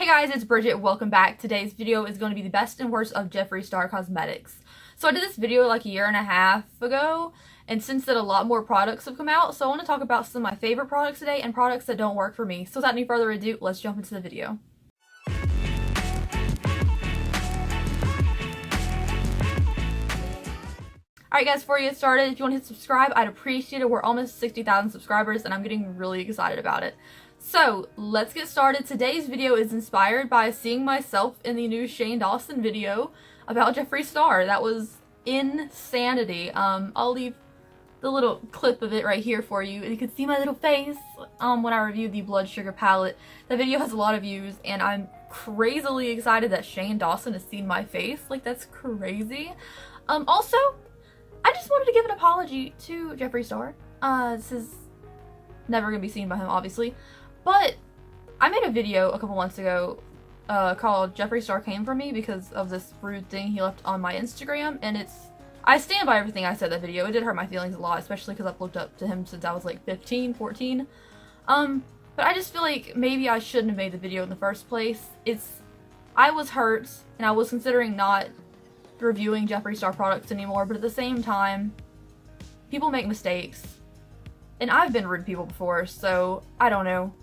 guys, it's Bridget. Welcome back. Today's video is going to be the best and worst of Jeffree Star Cosmetics. So I did this video like a year and a half ago, and since then a lot more products have come out, so I want to talk about some of my favorite products today and products that don't work for me. So without any further ado, let's jump into the video. Alright guys, before you get started, if you want to hit subscribe, I'd appreciate it. We're almost 60,000 subscribers and I'm getting really excited about it. So, let's get started. Today's video is inspired by seeing myself in the new Shane Dawson video about Jeffree Star. That was insanity. I'll leave the little clip of it right here for you. You can see my little face when I reviewed the Blood Sugar palette. That video has a lot of views and I'm crazily excited that Shane Dawson has seen my face. Like, that's crazy. Also, I just wanted to give an apology to Jeffree Star. This is never gonna be seen by him, obviously. But I made a video a couple months ago called Jeffree Star Came For Me because of this rude thing he left on my Instagram, and I stand by everything I said in that video. It did hurt my feelings a lot, especially because I've looked up to him since I was like 15, 14. But I just feel like maybe I shouldn't have made the video in the first place. I was hurt, and I was considering not reviewing Jeffree Star products anymore, but at the same time, people make mistakes. And I've been rude to people before, so I don't know.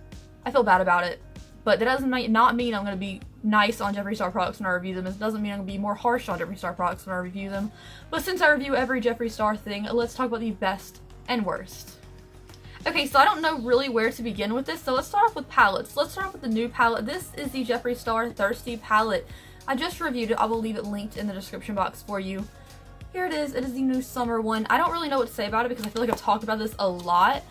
I feel bad about it. But that doesn't not mean I'm going to be nice on Jeffree Star products when I review them. It doesn't mean I'm going to be more harsh on Jeffree Star products when I review them. But since I review every Jeffree Star thing, let's talk about the best and worst. Okay, so I don't know really where to begin with this, so let's start off with palettes. Let's start off with the new palette. This is the Jeffree Star Thirsty palette. I just reviewed it. I will leave it linked in the description box for you. Here it is. It is the new summer one. I don't really know what to say about it because I feel like I've talked about this a lot.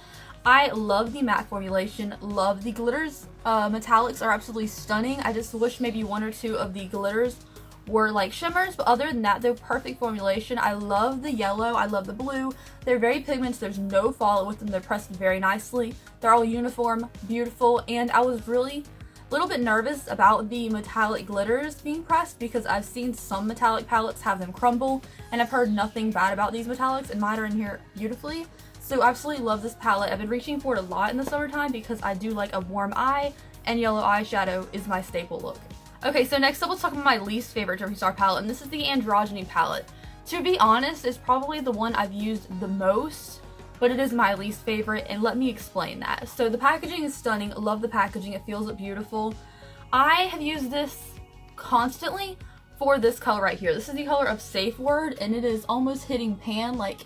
I love the matte formulation, love the glitters. Metallics are absolutely stunning. I just wish maybe one or two of the glitters were like shimmers, but other than that, they're perfect formulation. I love the yellow, I love the blue. They're very pigmented, there's no fallout with them, they're pressed very nicely. They're all uniform, beautiful, and I was really a little bit nervous about the metallic glitters being pressed because I've seen some metallic palettes have them crumble, and I've heard nothing bad about these metallics, and mine are in here beautifully. So absolutely love this palette. I've been reaching for it a lot in the summertime because I do like a warm eye, and yellow eyeshadow is my staple look. Okay, so next up let's talk about my least favorite Jeffree Star palette, and this is the Androgyny palette. To be honest, it's probably the one I've used the most, but it is my least favorite, and let me explain that. So the packaging is stunning. Love the packaging. It feels beautiful. I have used this constantly for this color right here. This is the color of Safe Word, and it is almost hitting pan. Like,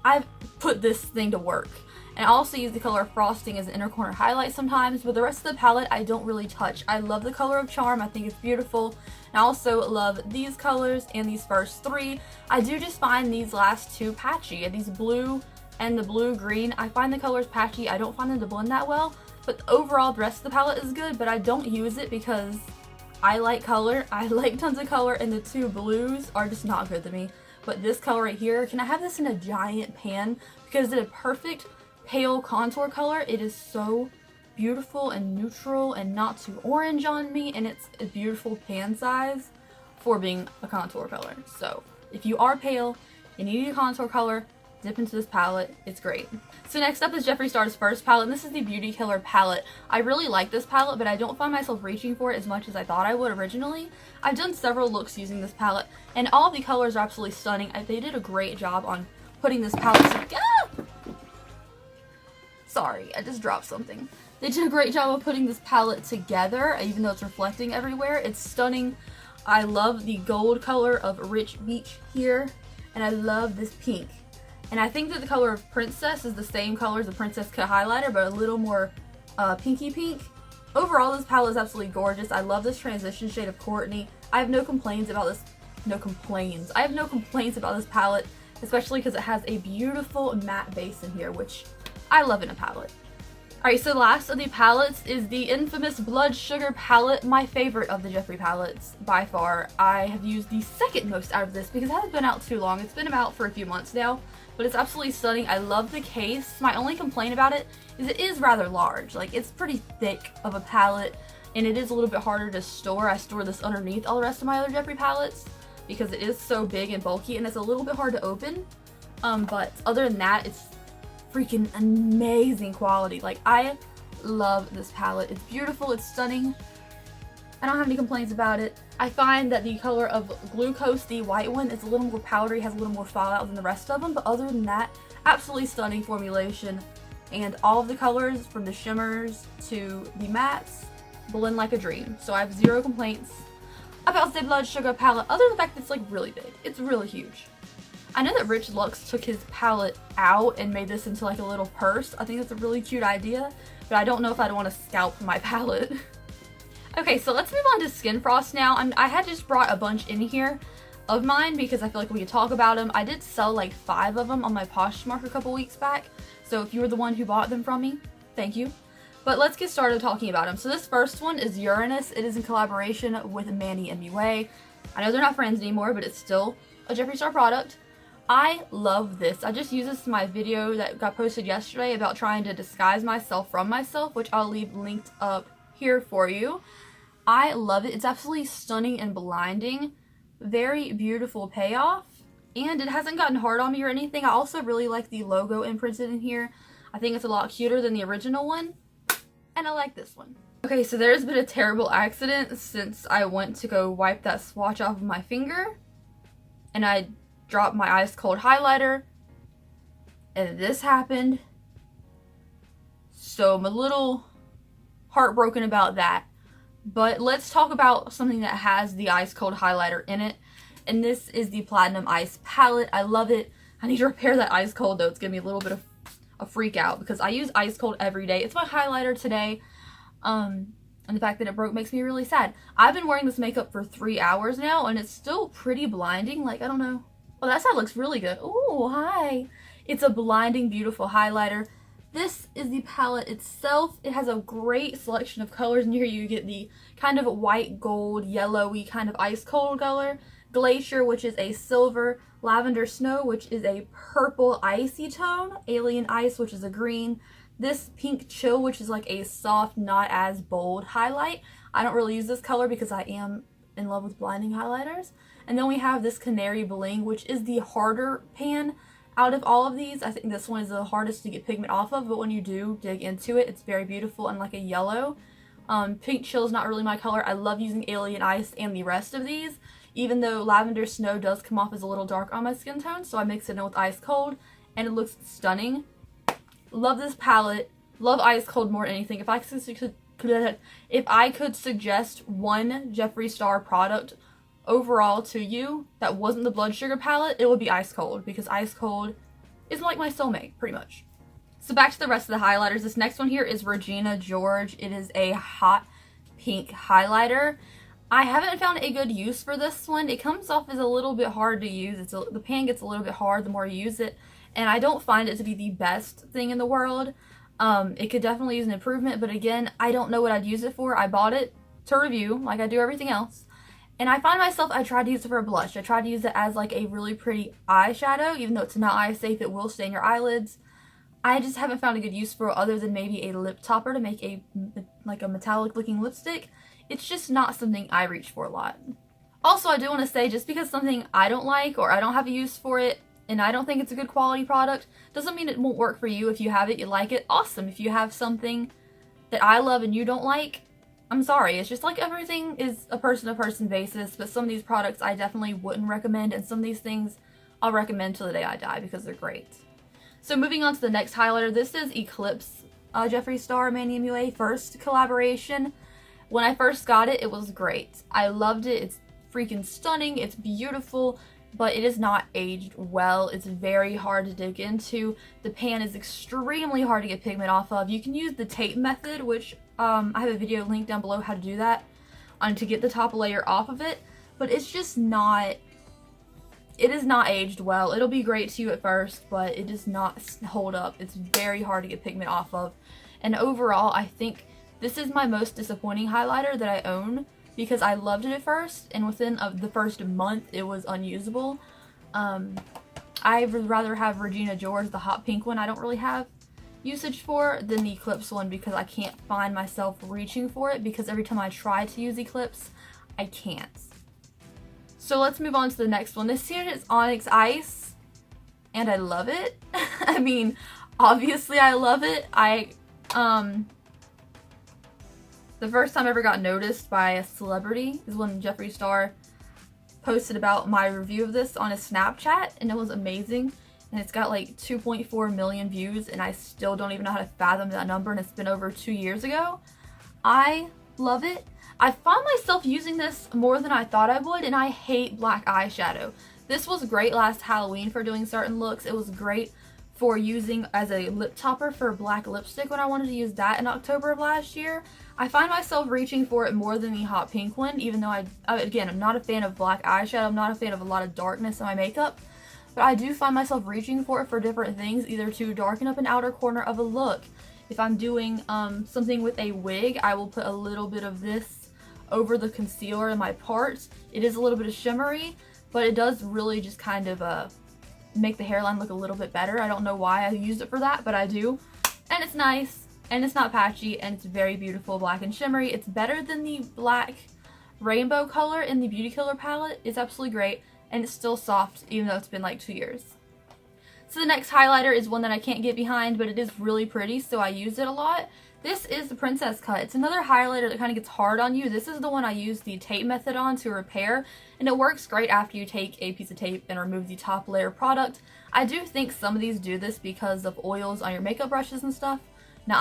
I've put this thing to work. And I also use the color of Frosting as an inner corner highlight sometimes, but the rest of the palette I don't really touch. I love the color of Charm. I think it's beautiful. And I also love these colors and these first three. I do just find these last two patchy. And these blue and the blue-green, I find the colors patchy. I don't find them to blend that well. But overall, the rest of the palette is good, but I don't use it because I like color. I like tons of color, and the two blues are just not good to me. But this color right here, can I have this in a giant pan? Because it's a perfect pale contour color. It is so beautiful and neutral and not too orange on me, and it's a beautiful pan size for being a contour color. So if you are pale and you need a contour color, dip into this palette. It's great. So next up is Jeffree Star's first palette, and this is the Beauty Killer palette. I really like this palette, but I don't find myself reaching for it as much as I thought I would originally. I've done several looks using this palette, and all of the colors are absolutely stunning. They did a great job on putting this palette together. Sorry, I just dropped something. They did a great job of putting this palette together, even though it's reflecting everywhere. It's stunning. I love the gold color of Rich Beach here, and I love this pink. And I think that the color of Princess is the same color as the Princess Cut highlighter, but a little more pinky pink. Overall, this palette is absolutely gorgeous. I love this transition shade of Courtney. I have no complaints about this. I have no complaints about this palette, especially because it has a beautiful matte base in here, which I love in a palette. Alright, so last of the palettes is the infamous Blood Sugar palette, my favorite of the Jeffree palettes by far. I have used the second most out of this because it hasn't been out too long. It's been out for a few months now, but it's absolutely stunning. I love the case. My only complaint about it is rather large. Like, it's pretty thick of a palette, and it is a little bit harder to store. I store this underneath all the rest of my other Jeffree palettes because it is so big and bulky, and it's a little bit hard to open. But other than that, it's freaking amazing quality. Like, I love this palette. It's beautiful, it's stunning. I don't have any complaints about it. I find that the color of Glucose, the white one, is a little more powdery, has a little more fallout than the rest of them, but other than that, absolutely stunning formulation. And all of the colors, from the shimmers to the mattes, blend like a dream. So I have zero complaints about the Blood Sugar palette, other than the fact that it's like really big. It's really huge. I know that Rich Lux took his palette out and made this into like a little purse. I think that's a really cute idea, but I don't know if I'd want to scalp my palette. Okay, so let's move on to Skin Frost now. I had just brought a bunch in here of mine because I feel like we could talk about them. I did sell like 5 of them on my Poshmark a couple weeks back, so if you were the one who bought them from me, thank you. But let's get started talking about them. So this first one is Uranus. It is in collaboration with Manny MUA. I know they're not friends anymore, but it's still a Jeffree Star product. I love this. I just used this in my video that got posted yesterday about trying to disguise myself from myself, which I'll leave linked up here for you. I love it. It's absolutely stunning and blinding. Very beautiful payoff. And it hasn't gotten hard on me or anything. I also really like the logo imprinted in here. I think it's a lot cuter than the original one. And I like this one. Okay, so there's been a terrible accident since I went to go wipe that swatch off of my finger. And I dropped my ice cold highlighter. And this happened. So I'm a little heartbroken about that. But let's talk about something that has the ice cold highlighter in it. And this is the Platinum Ice palette. I love it. I need to repair that ice cold though. It's giving me a little bit of a freak out because I use ice cold every day. It's my highlighter today. And the fact that it broke makes me really sad. I've been wearing this makeup for 3 hours now and it's still pretty blinding. Like, I don't know. Oh, that side looks really good. Oh, hi. It's a blinding, beautiful highlighter. This is the palette itself. It has a great selection of colors, and here you get the kind of white gold, yellowy kind of ice cold color. Glacier, which is a silver. Lavender Snow, which is a purple icy tone. Alien Ice, which is a green. This Pink Chill, which is like a soft, not as bold highlight. I don't really use this color because I am in love with blinding highlighters. And then we have this Canary Bling, which is the harder pan out of all of these. I think this one is the hardest to get pigment off of, but when you do dig into it, it's very beautiful and like a yellow. Pink Chill is not really my color. I love using Alien Ice and the rest of these, even though Lavender Snow does come off as a little dark on my skin tone, so I mix it in with Ice Cold, and it looks stunning. Love this palette. Love Ice Cold more than anything. If I could suggest one Jeffree Star product overall to you that wasn't the Blood Sugar palette, it would be Ice Cold, because Ice Cold is like my soulmate, pretty much. So back to the rest of the highlighters. This next one here is Regina George. It is a hot pink highlighter. I haven't found a good use for this one. It comes off as a little bit hard to use. The pan gets a little bit hard the more you use it, and I don't find it to be the best thing in the world. It could definitely use an improvement, but again, I don't know what I'd use it for. I bought it to review, like I do everything else. And I find myself, I tried to use it for a blush. I tried to use it as like a really pretty eyeshadow, even though it's not eye safe, it will stain your eyelids. I just haven't found a good use for it other than maybe a lip topper to make a metallic looking lipstick. It's just not something I reach for a lot. Also, I do want to say, just because something I don't like or I don't have a use for it and I don't think it's a good quality product, doesn't mean it won't work for you. If you have it, you like it, awesome. If you have something that I love and you don't like, I'm sorry. It's just like everything is a person-to-person basis, but some of these products I definitely wouldn't recommend, and some of these things I'll recommend till the day I die because they're great. So moving on to the next highlighter, this is Eclipse Jeffree Star Manny MUA first collaboration. When I first got it, it was great. I loved it. It's freaking stunning. It's beautiful, but it is not aged well. It's very hard to dig into. The pan is extremely hard to get pigment off of. You can use the tape method, which I have a video linked down below how to do that, to get the top layer off of it, but it's just not, it is not aged well. It'll be great to you at first, but it does not hold up. It's very hard to get pigment off of. And overall, I think this is my most disappointing highlighter that I own because I loved it at first, and within the first month, it was unusable. I would rather have Regina George, the hot pink one. I don't really have usage for than the Eclipse one because I can't find myself reaching for it, because every time I try to use Eclipse, I can't. So let's move on to the next one. This here is Onyx Ice, and I love it. I mean, obviously I love it. The first time I ever got noticed by a celebrity is when Jeffree Star posted about my review of this on his Snapchat, and it was amazing. And it's got like 2.4 million views, and I still don't even know how to fathom that number, and it's been over 2 years ago. I love it. I found myself using this more than I thought I would, and I hate black eyeshadow. This was great last Halloween for doing certain looks. It was great for using as a lip topper for black lipstick when I wanted to use that in October of last year. I find myself reaching for it more than the hot pink one, even though again, I'm not a fan of black eyeshadow. I'm not a fan of a lot of darkness in my makeup, but I do find myself reaching for it for different things, either to darken up an outer corner of a look. If I'm doing something with a wig, I will put a little bit of this over the concealer in my parts. It is a little bit of shimmery, but it does really just kind of make the hairline look a little bit better. I don't know why I used it for that, but I do. And it's nice, and it's not patchy, and it's very beautiful, black and shimmery. It's better than the black rainbow color in the Beauty Killer palette. It's absolutely great, and it's still soft, even though it's been like 2 years. So the next highlighter is one that I can't get behind, but it is really pretty, so I use it a lot. This is the Princess Cut. It's another highlighter that kind of gets hard on you. This is the one I use the tape method on to repair, and it works great after you take a piece of tape and remove the top layer of product. I do think some of these do this because of oils on your makeup brushes and stuff. Now,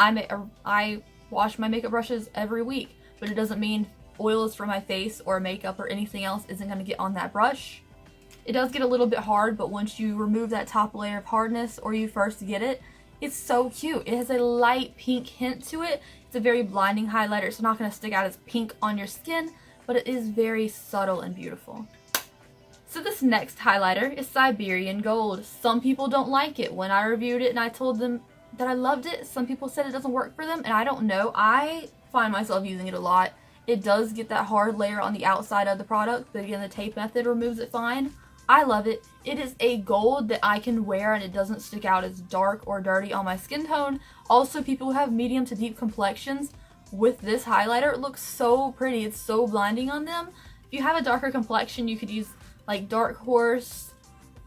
I wash my makeup brushes every week, but it doesn't mean oils from my face or makeup or anything else isn't going to get on that brush. It does get a little bit hard, but once you remove that top layer of hardness or you first get it, it's so cute. It has a light pink hint to it. It's a very blinding highlighter. It's not going to stick out as pink on your skin, but it is very subtle and beautiful. So this next highlighter is Siberian Gold. Some people don't like it. When I reviewed it and I told them that I loved it, some people said it doesn't work for them, and I don't know. I find myself using it a lot. It does get that hard layer on the outside of the product, but again, the tape method removes it fine. I love it. It is a gold that I can wear and it doesn't stick out as dark or dirty on my skin tone. Also, people who have medium to deep complexions, with this highlighter, it looks so pretty. It's so blinding on them. If you have a darker complexion, you could use like Dark Horse,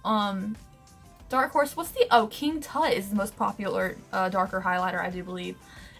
what's the, King Tut is the most popular darker highlighter, I do believe.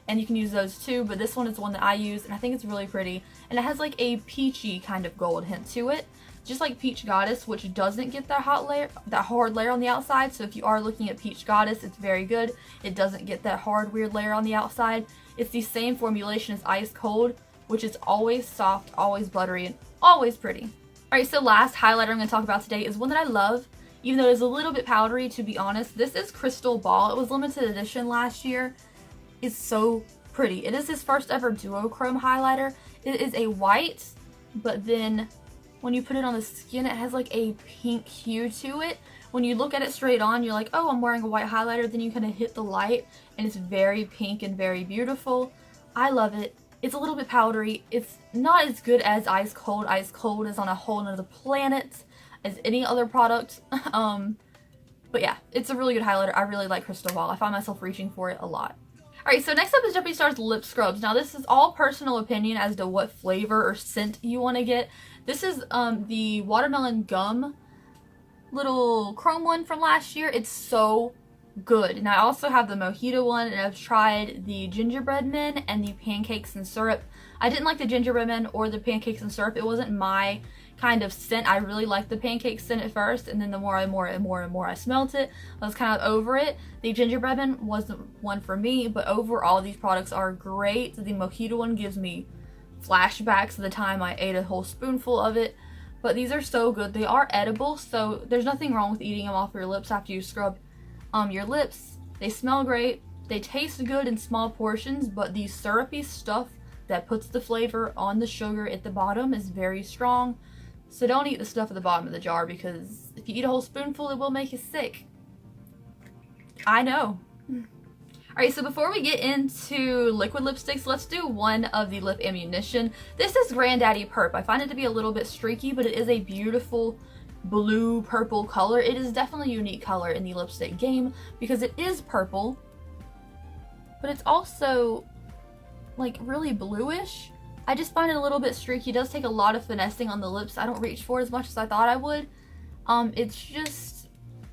And you can use those too, but this one is one that I use and I think it's really pretty. And it has like a peachy kind of gold hint to it. Just like Peach Goddess, which doesn't get that hard layer on the outside. So if you are looking at Peach Goddess, it's very good. It doesn't get that hard, weird layer on the outside. It's the same formulation as Ice Cold, which is always soft, always buttery, and always pretty. Alright, so last highlighter I'm going to talk about today is one that I love, even though it is a little bit powdery, to be honest. This is Crystal Ball. It was limited edition last year. It's so pretty. It is his first ever duochrome highlighter. It is a white, but then when you put it on the skin, it has like a pink hue to it. When you look at it straight on, you're like, oh, I'm wearing a white highlighter. Then you kind of hit the light, and it's very pink and very beautiful. I love it. It's a little bit powdery. It's not as good as Ice Cold. Ice Cold is on a whole nother planet as any other product. But yeah, it's a really good highlighter. I really like Crystal Ball. I find myself reaching for it a lot. Alright, so next up is Jeffree Star's lip scrubs. Now this is all personal opinion as to what flavor or scent you want to get. This is the watermelon gum little chrome one from last year. It's so good. And I also have the mojito one, and I've tried the gingerbread men and the pancakes and syrup. I didn't like the gingerbread men or the pancakes and syrup. It wasn't my kind of scent. I really liked the pancake scent at first, and then the more I smelt it, I was kind of over it. The gingerbread man wasn't one for me, but overall these products are great. The mojito one gives me flashbacks of the time I ate a whole spoonful of it, but these are so good. They are edible, so there's nothing wrong with eating them off your lips after you scrub your lips. They smell great, they taste good in small portions, but the syrupy stuff that puts the flavor on the sugar at the bottom is very strong. So don't eat the stuff at the bottom of the jar, because if you eat a whole spoonful, it will make you sick. I know. Alright, so before we get into liquid lipsticks, let's do one of the lip ammunition. This is Granddaddy Perp. I find it to be a little bit streaky, but it is a beautiful blue purple color. It is definitely a unique color in the lipstick game because it is purple, but it's also like really bluish. I just find it a little bit streaky. It does take a lot of finessing on the lips. I don't reach for as much as I thought I would. It's just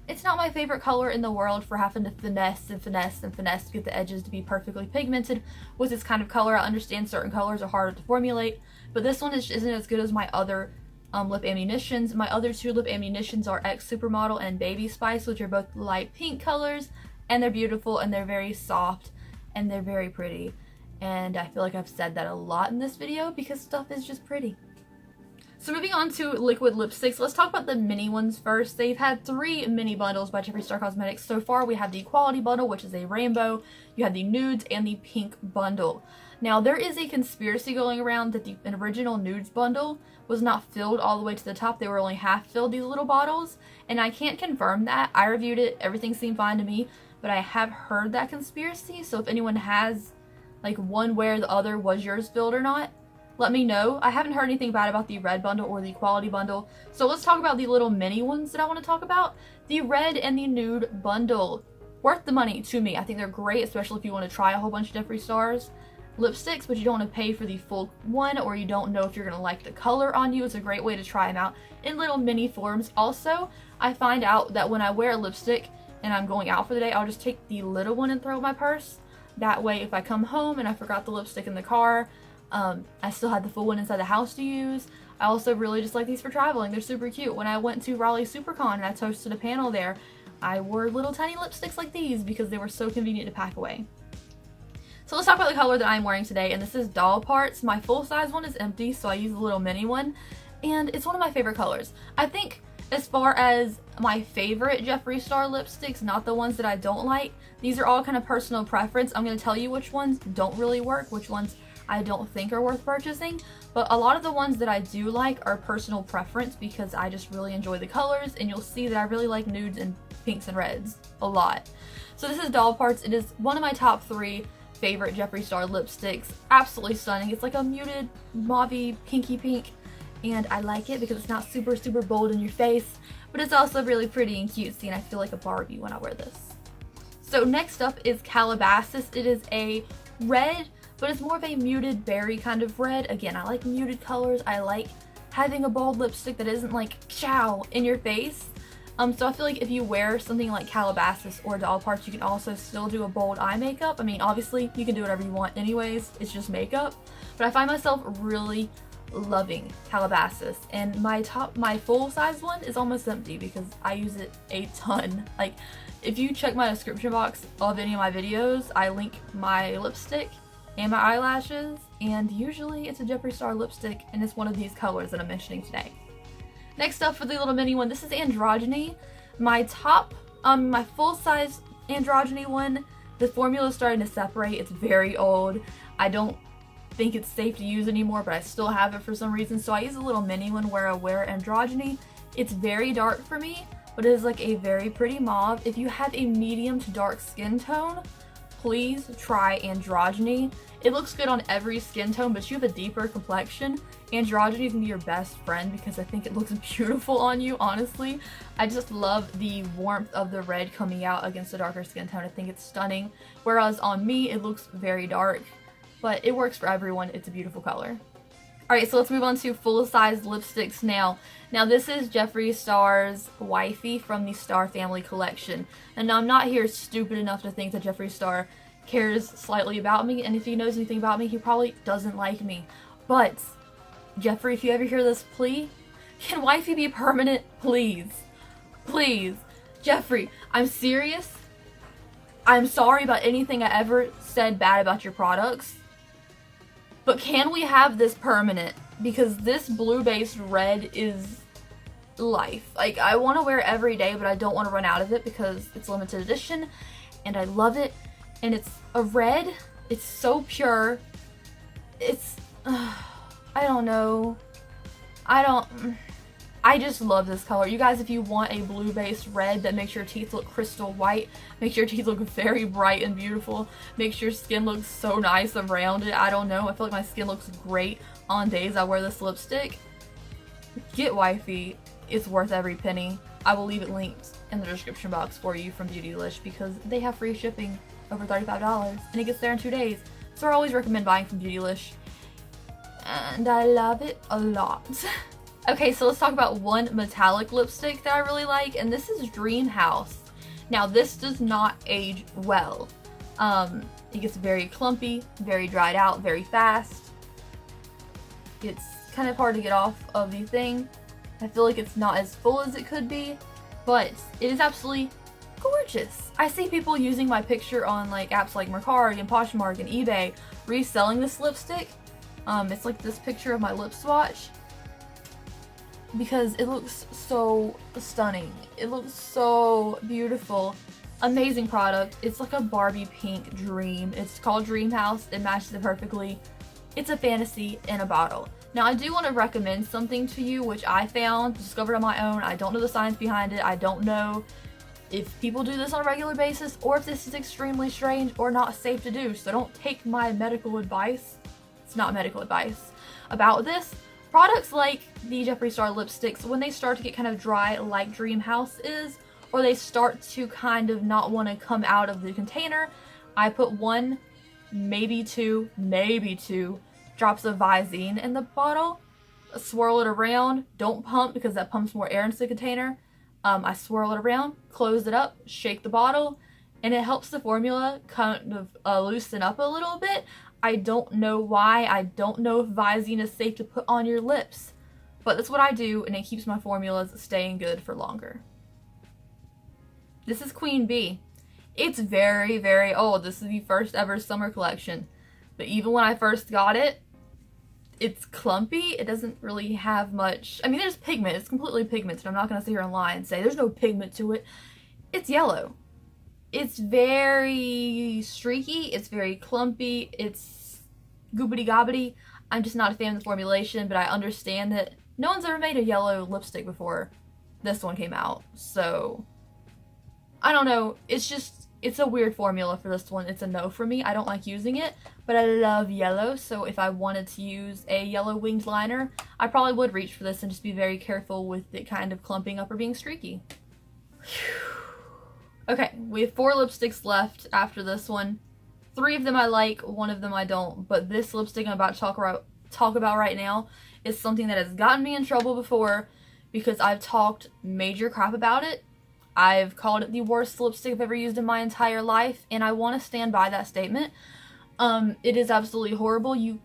It's not my favorite color in the world for having to finesse and finesse and finesse to get the edges to be perfectly pigmented with this kind of color. I understand certain colors are harder to formulate, but this one isn't as good as my other lip ammunitions. My other two lip ammunitions are X Supermodel and Baby Spice, which are both light pink colors, and they're beautiful and they're very soft and they're very pretty. And I feel like I've said that a lot in this video because stuff is just pretty. So moving on to liquid lipsticks, let's talk about the mini ones first. They've had 3 mini bundles by Jeffree Star Cosmetics so far. We have the quality bundle, which is a rainbow, you have the nudes, and the pink bundle. Now there is a conspiracy going around that the original nudes bundle was not filled all the way to the top. They were only half filled, these little bottles, and I can't confirm that. I reviewed it, everything seemed fine to me, but I have heard that conspiracy, so if anyone has like one where the other was yours filled or not, let me know. I haven't heard anything bad about the red bundle or the quality bundle. So let's talk about the little mini ones that I want to talk about. The red and the nude bundle. Worth the money to me. I think they're great, especially if you want to try a whole bunch of Jeffree Star's lipsticks, but you don't want to pay for the full one, or you don't know if you're going to like the color on you. It's a great way to try them out in little mini forms. Also, I find out that when I wear a lipstick and I'm going out for the day, I'll just take the little one and throw it in my purse. That way, if I come home and I forgot the lipstick in the car, I still had the full one inside the house to use. I also really just like these for traveling. They're super cute. When I went to Raleigh SuperCon and I hosted a panel there, I wore little tiny lipsticks like these because they were so convenient to pack away. So let's talk about the color that I'm wearing today, and this is Doll Parts. My full size one is empty, so I use the little mini one, and it's one of my favorite colors. I think as far as my favorite Jeffree Star lipsticks, not the ones that I don't like, these are all kind of personal preference. I'm going to tell you which ones don't really work, which ones I don't think are worth purchasing, but a lot of the ones that I do like are personal preference because I just really enjoy the colors, and you'll see that I really like nudes and pinks and reds a lot. So this is Doll Parts. It is one of my top 3 favorite Jeffree Star lipsticks. Absolutely stunning. It's like a muted mauvey pinky pink, and I like it because it's not super bold in your face, but it's also really pretty and cutesy, and I feel like a Barbie when I wear this. So next up is Calabasas. It is a red, but it's more of a muted berry kind of red. Again, I like muted colors. I like having a bold lipstick that isn't like chow in your face. So I feel like if you wear something like Calabasas or Doll Parts, you can also still do a bold eye makeup. I mean, obviously you can do whatever you want anyways, it's just makeup. But I find myself really loving Calabasas, and my full size one is almost empty because I use it a ton. Like, if you check my description box of any of my videos, I link my lipstick and my eyelashes, and usually it's a Jeffree Star lipstick, and it's one of these colors that I'm mentioning today. Next up for the little mini one, this is Androgyny. My full size Androgyny one, the formula is starting to separate. It's very old. I don't think it's safe to use anymore, but I still have it for some reason, so I use a little mini one where I wear Androgyny. It's very dark for me, but it is like a very pretty mauve. If you have a medium to dark skin tone, please try Androgyny. It looks good on every skin tone, but if you have a deeper complexion, Androgyny is gonna be your best friend because I think it looks beautiful on you, honestly. I just love the warmth of the red coming out against a darker skin tone. I think it's stunning. Whereas on me, it looks very dark, but it works for everyone. It's a beautiful color. Alright, so let's move on to full-size lipsticks now. Now this is Jeffree Star's Wifey from the Star Family collection. And now I'm not here stupid enough to think that Jeffree Star cares slightly about me, and if he knows anything about me, he probably doesn't like me. But, Jeffree, if you ever hear this plea, can Wifey be permanent? Please. Please. Jeffree, I'm serious. I'm sorry about anything I ever said bad about your products, but can we have this permanent? Because this blue-based red is life. Like, I want to wear it every day, but I don't want to run out of it because it's limited edition, and I love it. And it's a red. It's so pure. It's, I don't know. I just love this color. You guys, if you want a blue-based red that makes your teeth look crystal white, makes your teeth look very bright and beautiful, makes your skin look so nice around it, I don't know. I feel like my skin looks great on days I wear this lipstick. Get Wifey. It's worth every penny. I will leave it linked in the description box for you from Beautylish because they have free shipping over $35 and it gets there in 2 days. So I always recommend buying from Beautylish, and I love it a lot. Okay, so let's talk about one metallic lipstick that I really like, and this is Dream House. Now, this does not age well. It gets very clumpy, very dried out, very fast. It's kind of hard to get off of the thing. I feel like it's not as full as it could be, but it is absolutely gorgeous. I see people using my picture on like apps like Mercari and Poshmark and eBay reselling this lipstick. It's like this picture of my lip swatch because it looks so stunning. It looks so beautiful. Amazing product. It's like a Barbie pink dream. It's called Dream House. It matches it perfectly. It's a fantasy in a bottle. Now I do want to recommend something to you which I found, discovered on my own. I don't know the science behind it. I don't know if people do this on a regular basis or if this is extremely strange or not safe to do. So don't take my medical advice. It's not medical advice about this. Products like the Jeffree Star lipsticks, when they start to get kind of dry like Dream House is, or they start to kind of not want to come out of the container, I put 1, maybe 2 drops of Visine in the bottle, swirl it around, don't pump because that pumps more air into the container. I swirl it around, close it up, shake the bottle, and it helps the formula kind of loosen up a little bit. I don't know why. I don't know if Visine is safe to put on your lips, but that's what I do, and it keeps my formulas staying good for longer. This is Queen Bee. It's very, very old. This is the first ever summer collection, but even when I first got it, it's clumpy. It doesn't really have much. I mean, there's pigment. It's completely pigmented. I'm not going to sit here and lie and say there's no pigment to it. It's yellow. It's very streaky. It's very clumpy. It's goobity gobbity. I'm just not a fan of the formulation, but I understand that no one's ever made a yellow lipstick before this one came out. So, I don't know. It's a weird formula for this one. It's a no for me. I don't like using it, but I love yellow. So if I wanted to use a yellow winged liner, I probably would reach for this and just be very careful with it kind of clumping up or being streaky. Okay, we have 4 lipsticks left after this one. 3 of them I like, 1 of them I don't, but this lipstick I'm about to talk about right now is something that has gotten me in trouble before because I've talked major crap about it. I've called it the worst lipstick I've ever used in my entire life, and I want to stand by that statement. It is absolutely horrible. You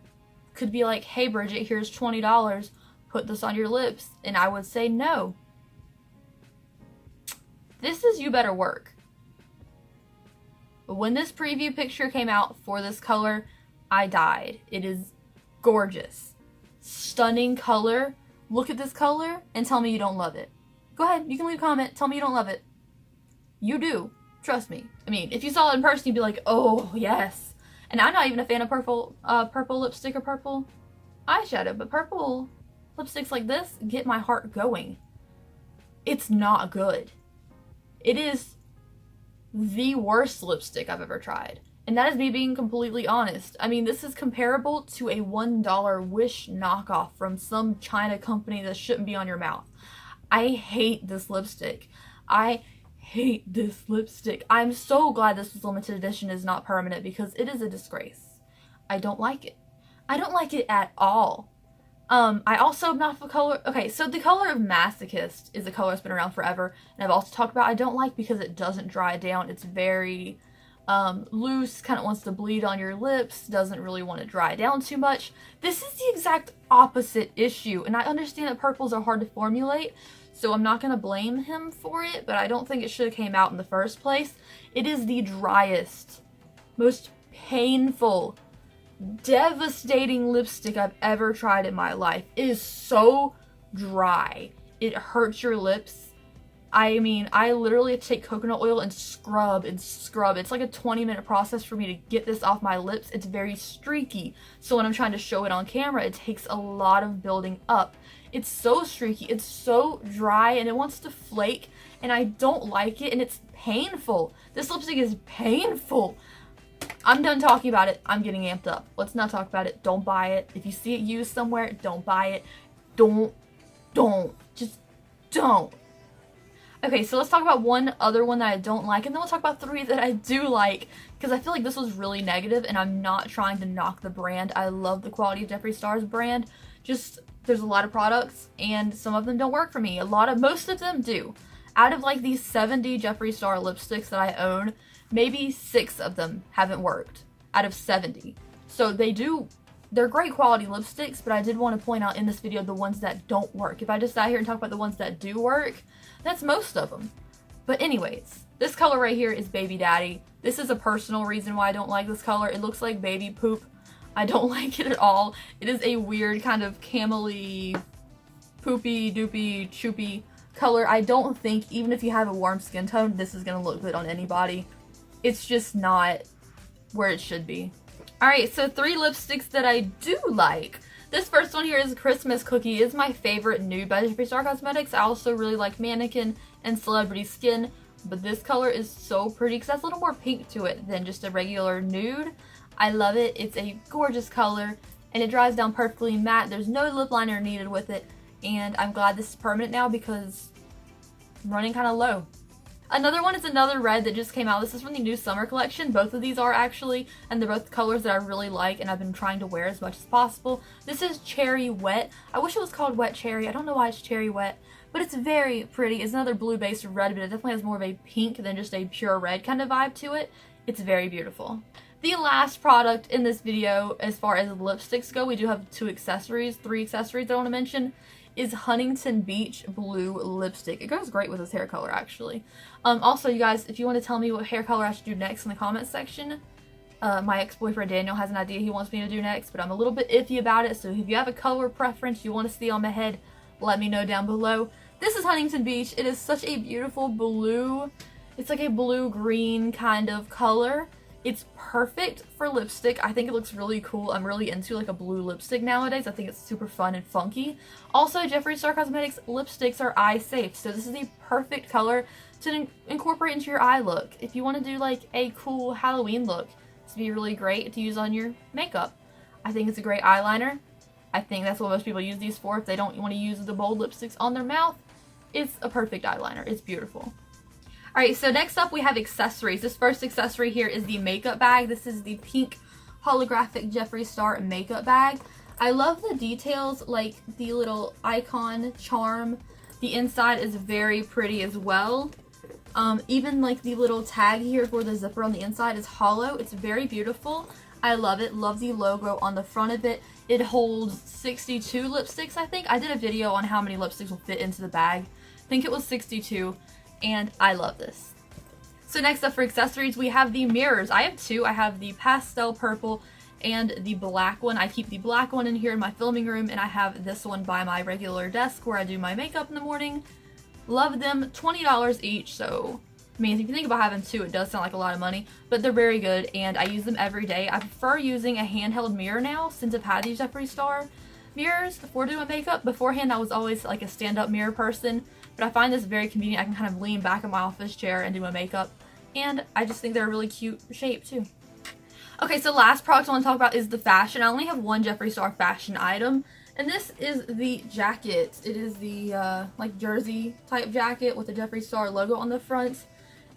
could be like, hey Bridget, here's $20, put this on your lips, and I would say no. This is You Better Work. When this preview picture came out for this color, I died. It is gorgeous. Stunning color. Look at this color and tell me you don't love it. Go ahead, you can leave a comment, tell me you don't love it. You do. Trust me. I mean, if you saw it in person, you'd be like, oh, yes. And I'm not even a fan of purple lipstick or purple eyeshadow, but purple lipsticks like this get my heart going. It's not good. It is the worst lipstick I've ever tried. And that is me being completely honest. I mean, this is comparable to a $1 Wish knockoff from some China company that shouldn't be on your mouth. I hate this lipstick. I hate this lipstick. I'm so glad this was limited edition, is not permanent, because it is a disgrace. I don't like it. I don't like it at all. I also am not the color. Okay, so the color of Masochist is a color that's been around forever, and I've also talked about I don't like because it doesn't dry down. It's very loose, kind of wants to bleed on your lips, doesn't really want to dry down too much. This is the exact opposite issue, and I understand that purples are hard to formulate, so I'm not going to blame him for it, but I don't think it should have came out in the first place. It is the driest, most painful, devastating lipstick I've ever tried in my life. It is so dry. It hurts your lips. I mean, I literally have to take coconut oil and scrub and scrub. It's like a 20-minute process for me to get this off my lips. It's very streaky. So when I'm trying to show it on camera, it takes a lot of building up. It's so streaky. It's so dry and it wants to flake and I don't like it and it's painful. This lipstick is painful. I'm done talking about it. I'm getting amped up. Let's not talk about it. Don't buy it. If you see it used somewhere, don't buy it. Don't. Just don't. Okay, so let's talk about one other one that I don't like, and then we'll talk about 3 that I do like, because I feel like this was really negative, and I'm not trying to knock the brand. I love the quality of Jeffree Star's brand. Just there's a lot of products and some of them don't work for me. Most of them do. Out of like these 70 Jeffree Star lipsticks that I own, maybe 6 of them haven't worked out of 70. So they're great quality lipsticks, but I did want to point out in this video the ones that don't work. If I just sat here and talk about the ones that do work, that's most of them. But anyways, this color right here is Baby Daddy. This is a personal reason why I don't like this color. It looks like baby poop. I don't like it at all. It is a weird kind of camely, poopy, doopy, choopy color. I don't think, even if you have a warm skin tone, this is going to look good on anybody. It's just not where it should be. Alright, so 3 lipsticks that I do like. This first one here is Christmas Cookie. It is my favorite nude by Jeffree Star Cosmetics. I also really like Mannequin and Celebrity Skin, but this color is so pretty because it has a little more pink to it than just a regular nude. I love it. It's a gorgeous color and it dries down perfectly matte. There's no lip liner needed with it, and I'm glad this is permanent now because I'm running kind of low. Another one is another red that just came out. This is from the new summer collection. Both of these are actually, and they're both colors that I really like and I've been trying to wear as much as possible. This is Cherry Wet. I wish it was called Wet Cherry. I don't know why it's Cherry Wet, but it's very pretty. It's another blue based red, but it definitely has more of a pink than just a pure red kind of vibe to it. It's very beautiful. The last product in this video, as far as lipsticks go, we do have 3 accessories that I want to mention, is Huntington Beach Blue Lipstick. It goes great with this hair color, actually. Also, you guys, if you want to tell me what hair color I should do next in the comments section, my ex-boyfriend Daniel has an idea he wants me to do next, but I'm a little bit iffy about it, so if you have a color preference you want to see on my head, let me know down below. This is Huntington Beach. It is such a beautiful blue. It's like a blue-green kind of color. It's perfect for lipstick. I think it looks really cool. I'm really into like a blue lipstick nowadays. I think it's super fun and funky. Also, Jeffree Star Cosmetics lipsticks are eye safe, so this is the perfect color to incorporate into your eye look. If you want to do like a cool Halloween look, this would be really great to use on your makeup. I think it's a great eyeliner. I think that's what most people use these for if they don't want to use the bold lipsticks on their mouth. It's a perfect eyeliner. It's beautiful. Alright, so next up we have accessories. This first accessory here is the makeup bag. This is the pink holographic Jeffree Star makeup bag. I love the details, like the little icon charm. The inside is very pretty as well. Even like the little tag here for the zipper on the inside is hollow. It's very beautiful. I love it. Love the logo on the front of it. It holds 62 lipsticks, I think. I did a video on how many lipsticks will fit into the bag. I think it was 62. And I love this. So next up for accessories, we have the mirrors. I have 2. I have the pastel purple and the black one. I keep the black one in here in my filming room, and I have this one by my regular desk where I do my makeup in the morning. Love them. $20 each, so I mean, if you think about having 2, it does sound like a lot of money, but they're very good, and I use them every day. I prefer using a handheld mirror now since I've had these Jeffree Star mirrors for doing my makeup. Beforehand, I was always like a stand-up mirror person, but I find this very convenient. I can kind of lean back in my office chair and do my makeup, and I just think they're a really cute shape too. Okay, so last product I want to talk about is the fashion. I only have one Jeffree Star fashion item, and this is the jacket. It is the like jersey type jacket with the Jeffree Star logo on the front.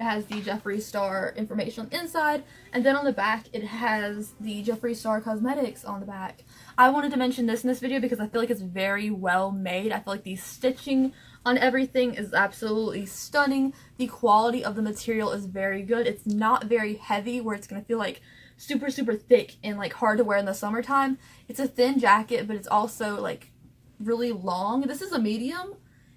It has the Jeffree Star information on the inside, and then on the back it has the Jeffree Star Cosmetics on the back. I wanted to mention this in this video because I feel like it's very well made. I feel like the stitching on everything is absolutely stunning. The quality of the material is very good. It's not very heavy where it's going to feel like super thick and like hard to wear in the summertime. It's a thin jacket, but it's also like really long. This is a medium,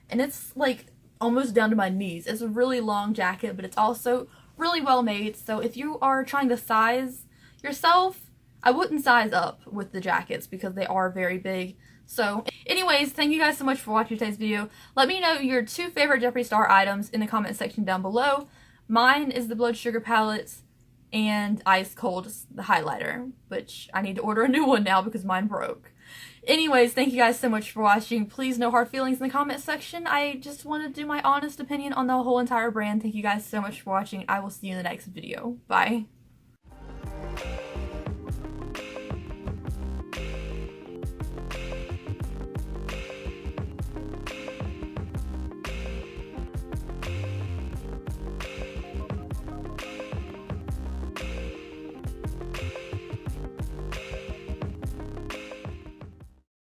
and it's like almost down to my knees. It's a really long jacket, but it's also really well made. So if you are trying to size yourself, I wouldn't size up with the jackets because they are very big. So anyways, thank you guys so much for watching today's video. Let me know your 2 favorite Jeffree Star items in the comment section down below. Mine is the Blood Sugar palettes and Ice Cold, the highlighter, which I need to order a new one now because mine broke. Anyways, thank you guys so much for watching. Please, no hard feelings in the comment section. I just want to do my honest opinion on the whole entire brand. Thank you guys so much for watching. I will see you in the next video. Bye.